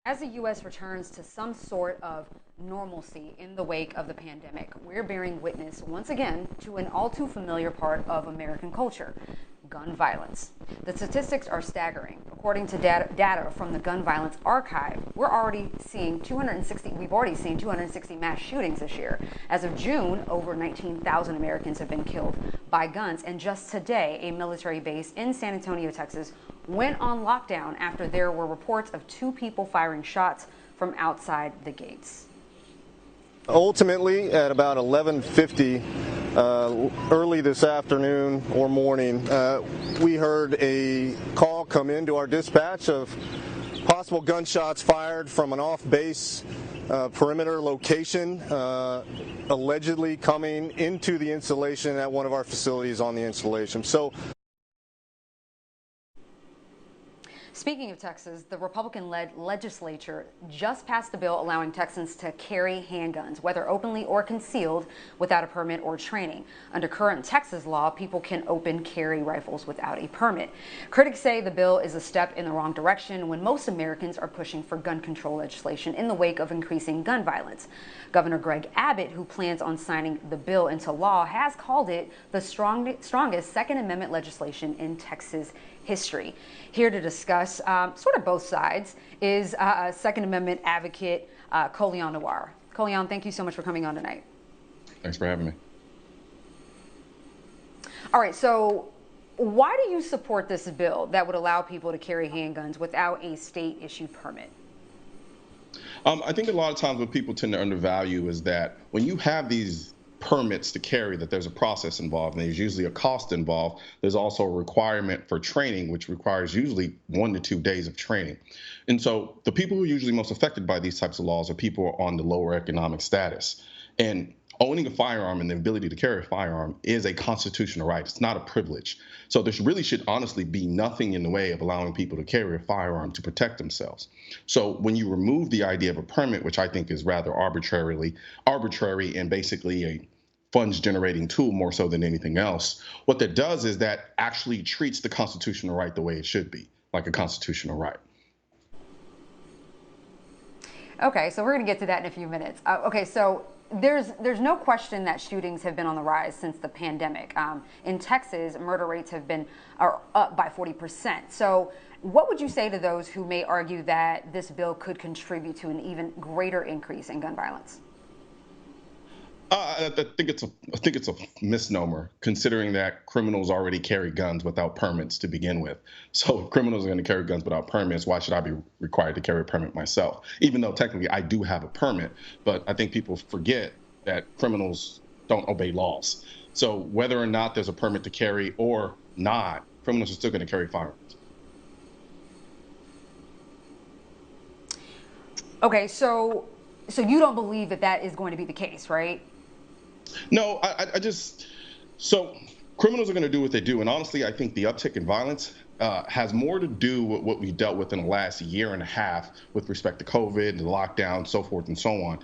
As the U.S. returns to some sort of normalcy in the wake of the pandemic, we're bearing witness once again to an all too familiar part of American culture: gun violence. The statistics are staggering. According to data from the Gun Violence Archive, we've already seen 260 mass shootings this year. As of June, over 19,000 Americans have been killed by guns. And just today, a military base in San Antonio, Texas, went on lockdown after there were reports of two people firing shots from outside the gates. Ultimately, at about 11:50 early this afternoon or morning, we heard a call come into our dispatch of possible gunshots fired from an off-base perimeter location, allegedly coming into the installation at one of our facilities on the installation. So, speaking of Texas, the Republican-led legislature just passed a bill allowing Texans to carry handguns, whether openly or concealed, without a permit or training. Under current Texas law, people can open carry rifles without a permit. Critics say the bill is a step in the wrong direction when most Americans are pushing for gun control legislation in the wake of increasing gun violence. Governor Greg Abbott, who plans on signing the bill into law, has called it the strongest Second Amendment legislation in Texas history. Here to discuss sort of both sides is Second Amendment advocate Colion Noir. Colion, thank you so much for coming on tonight. Thanks for having me. All right, so why do you support this bill that would allow people to carry handguns without a state-issued permit? I think a lot of times what people tend to undervalue is that when you have these permits to carry, that there's a process involved, and there's usually a cost involved. There's also a requirement for training, which requires usually 1 to 2 days of training. And so the people who are usually most affected by these types of laws are people on the lower economic status. And owning a firearm and the ability to carry a firearm is a constitutional right. It's not a privilege. So there really should honestly be nothing in the way of allowing people to carry a firearm to protect themselves. So when you remove the idea of a permit, which I think is rather arbitrary and basically a funds generating tool more so than anything else, what that does is that actually treats the constitutional right the way it should be, like a constitutional right. Okay, so we're going to get to that in a few minutes. Okay, so there's no question that shootings have been on the rise since the pandemic. In Texas, murder rates are up by 40%. So what would you say to those who may argue that this bill could contribute to an even greater increase in gun violence? I think it's a misnomer, considering that criminals already carry guns without permits to begin with. So if criminals are going to carry guns without permits, why should I be required to carry a permit myself? Even though technically I do have a permit, but I think people forget that criminals don't obey laws. So whether or not there's a permit to carry or not, criminals are still going to carry firearms. Okay, so you don't believe that is going to be the case, right? No, so criminals are going to do what they do. And honestly, I think the uptick in violence has more to do with what we dealt with in the last year and a half with respect to COVID, the lockdown, so forth and so on,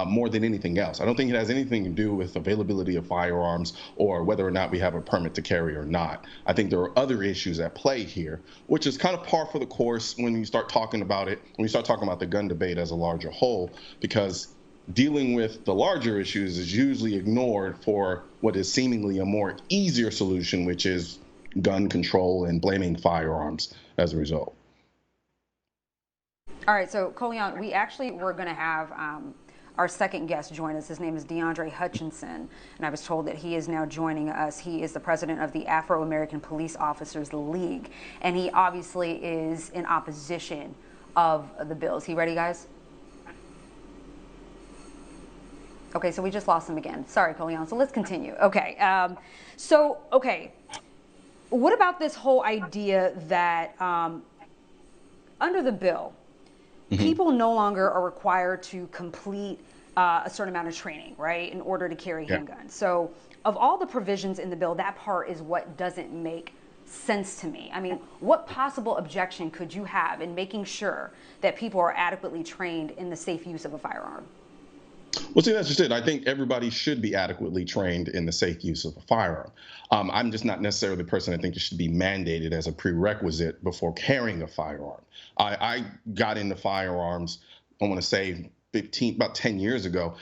more than anything else. I don't think it has anything to do with availability of firearms or whether or not we have a permit to carry or not. I think there are other issues at play here, which is kind of par for the course when you start talking about it, when you start talking about the gun debate as a larger whole, because dealing with the larger issues is usually ignored for what is seemingly a more easier solution, which is gun control and blaming firearms as a result. All right, so Colion, we actually were going to have our second guest join us. His name is DeAndre Hutchinson, and I was told that he is now joining us. He is the president of the Afro-American Police Officers League, and he obviously is in opposition of the bill. Is he ready, guys? Okay, so we just lost him again. Sorry, Colion. So let's continue. Okay. What about this whole idea that under the bill, people no longer are required to complete a certain amount of training, right, in order to carry handguns? So of all the provisions in the bill, that part is what doesn't make sense to me. I mean, what possible objection could you have in making sure that people are adequately trained in the safe use of a firearm? Well, see, that's just it. I think everybody should be adequately trained in the safe use of a firearm. I'm just not necessarily the person I think it should be mandated as a prerequisite before carrying a firearm. I got into firearms, I want to say about 10 years ago.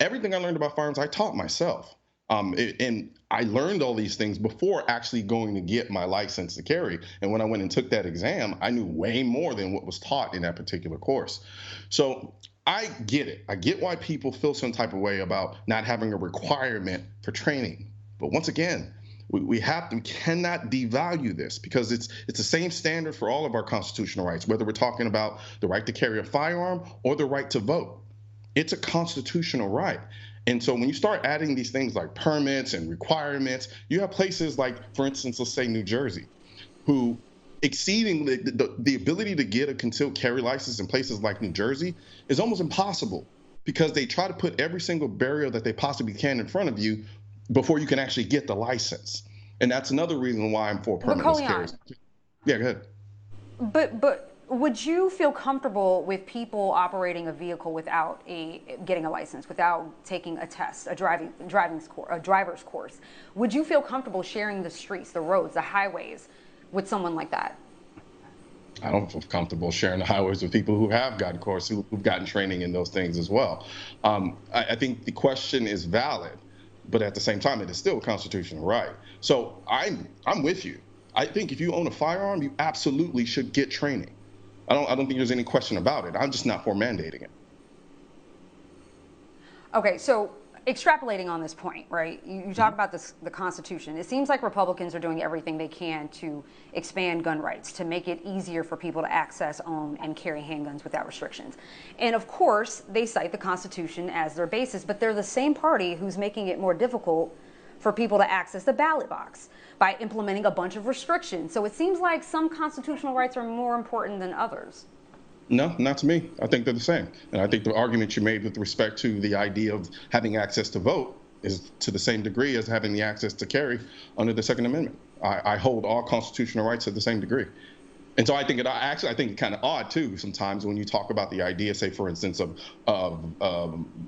Everything I learned about firearms, I taught myself. And I learned all these things before actually going to get my license to carry. And when I went and took that exam, I knew way more than what was taught in that particular course. So I get it. I get why people feel some type of way about not having a requirement for training. But once again, we cannot devalue this, because it's the same standard for all of our constitutional rights, whether we're talking about the right to carry a firearm or the right to vote. It's a constitutional right. And so when you start adding these things like permits and requirements, you have places like, for instance, let's say New Jersey, who exceeding the ability to get a concealed carry license in places like New Jersey is almost impossible, because they try to put every single barrier that they possibly can in front of you before you can actually get the license. And that's another reason why I'm for permitless carries. Yeah, go ahead. But would you feel comfortable with people operating a vehicle without getting a license, without taking a test, a driver's course? Would you feel comfortable sharing the streets, the roads, the highways with someone like that? I don't feel comfortable sharing the highways with people who have gotten course, who've gotten training in those things as well. I think the question is valid, but at the same time, it is still a constitutional right. So I'm with you. I think if you own a firearm, you absolutely should get training. I don't think there's any question about it. I'm just not for mandating it. Okay, so extrapolating on this point, right? You talk about the Constitution. It seems like Republicans are doing everything they can to expand gun rights, to make it easier for people to access, own, and carry handguns without restrictions. And of course, they cite the Constitution as their basis, but they're the same party who's making it more difficult for people to access the ballot box by implementing a bunch of restrictions. So it seems like some constitutional rights are more important than others. No, not to me. I think they're the same. And I think the argument you made with respect to the idea of having access to vote is to the same degree as having the access to carry under the Second Amendment. I hold all constitutional rights at the same degree. And so I think I think it's kind of odd too sometimes when you talk about the idea, say for instance, of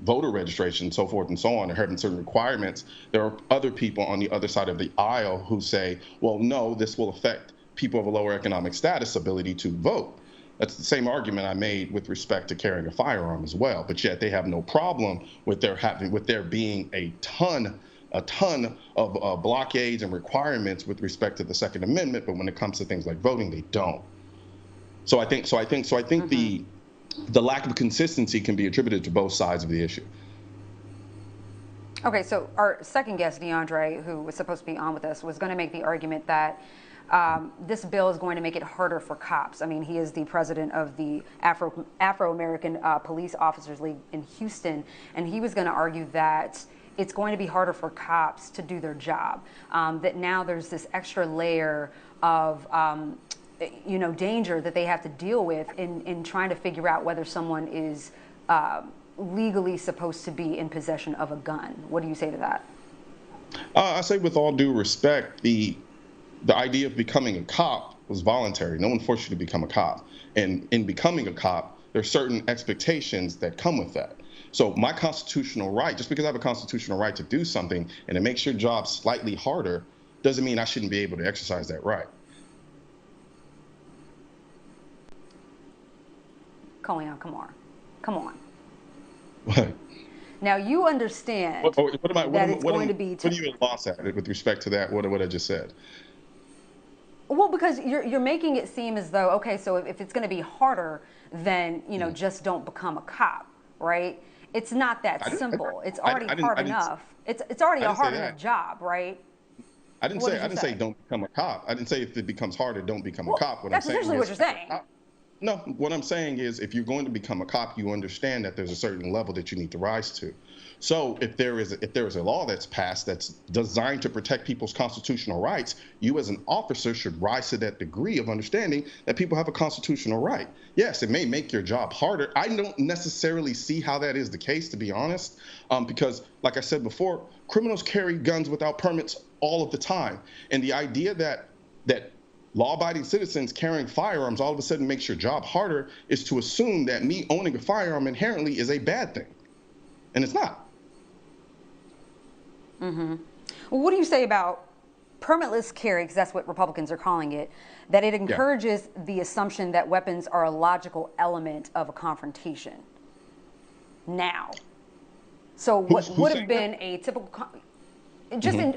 voter registration and so forth and so on, and having certain requirements. There are other people on the other side of the aisle who say, well, no, this will affect people of a lower economic status ability to vote. That's the same argument I made with respect to carrying a firearm as well. But yet they have no problem with there being a ton of blockades and requirements with respect to the Second Amendment, but when it comes to things like voting, they don't. So I think the lack of consistency can be attributed to both sides of the issue. Okay, so our second guest, DeAndre, who was supposed to be on with us, was going to make the argument that this bill is going to make it harder for cops. I mean, he is the president of the Afro-American Police Officers League in Houston, and he was going to argue that it's going to be harder for cops to do their job, that now there's this extra layer of danger that they have to deal with in trying to figure out whether someone is legally supposed to be in possession of a gun. What do you say to that? I say with all due respect, the idea of becoming a cop was voluntary. No one forced you to become a cop. And in becoming a cop, there are certain expectations that come with that. So my constitutional right, just because I have a constitutional right to do something and it makes your job slightly harder, doesn't mean I shouldn't be able to exercise that right. Colion, come on. What? Now you understand what it's going to be. What are you at loss at with respect to that? What I just said? Well, because you're making it seem as though, okay, so if it's going to be harder, then just don't become a cop, right? It's not that simple. It's already hard enough. It's already a hard enough job, right? I didn't say don't become a cop. I didn't say if it becomes harder, don't become a cop. That's essentially what you're saying. No, what I'm saying is if you're going to become a cop, you understand that there's a certain level that you need to rise to. So if there is a law that's passed that's designed to protect people's constitutional rights, you as an officer should rise to that degree of understanding that people have a constitutional right. Yes, it may make your job harder. I don't necessarily see how that is the case, to be honest, because like I said before, criminals carry guns without permits all of the time. And the idea that law-abiding citizens carrying firearms all of a sudden makes your job harder is to assume that me owning a firearm inherently is a bad thing. and it's not. Well, what do you say about permitless carry, because that's what Republicans are calling it, that it encourages the assumption that weapons are a logical element of a confrontation now? So what would have been a typical,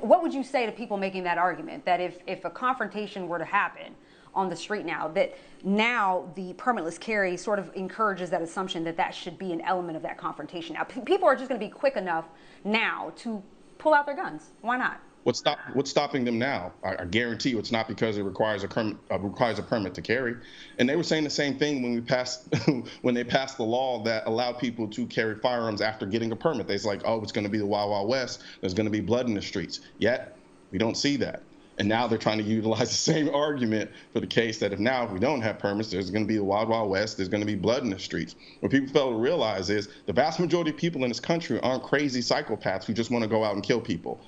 what would you say to people making that argument, that if a confrontation were to happen on the street now, that now the permitless carry sort of encourages that assumption that that should be an element of that confrontation? Now, people are just going to be quick enough now to pull out their guns. Why not? What's stopping them now? I guarantee you it's not because it requires a permit to carry. And they were saying the same thing when they passed the law that allowed people to carry firearms after getting a permit. They're like, oh, it's going to be the Wild Wild West. There's going to be blood in the streets. Yet we don't see that. And now they're trying to utilize the same argument for the case that if we don't have permits, there's going to be the Wild Wild West, there's going to be blood in the streets. What people fail to realize is the vast majority of people in this country aren't crazy psychopaths who just want to go out and kill people.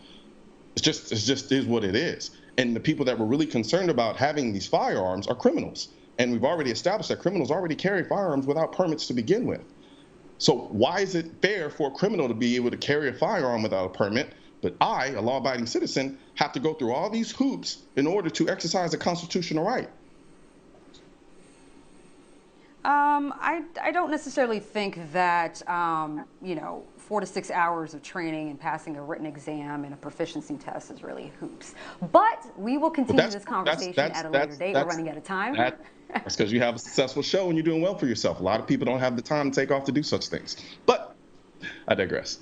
It just is what it is. And the people that were really concerned about having these firearms are criminals. And we've already established that criminals already carry firearms without permits to begin with. So why is it fair for a criminal to be able to carry a firearm without a permit, but I, a law-abiding citizen, have to go through all these hoops in order to exercise a constitutional right? I don't necessarily think that, 4 to 6 hours of training and passing a written exam and a proficiency test is really hoops. But we will continue this conversation at a later date. We're running out of time. That's because you have a successful show and you're doing well for yourself. A lot of people don't have the time to take off to do such things. But I digress.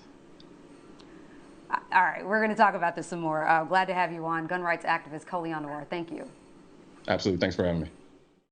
All right, we're going to talk about this some more. Glad to have you on. Gun rights activist Colion Noir. Thank you. Absolutely. Thanks for having me.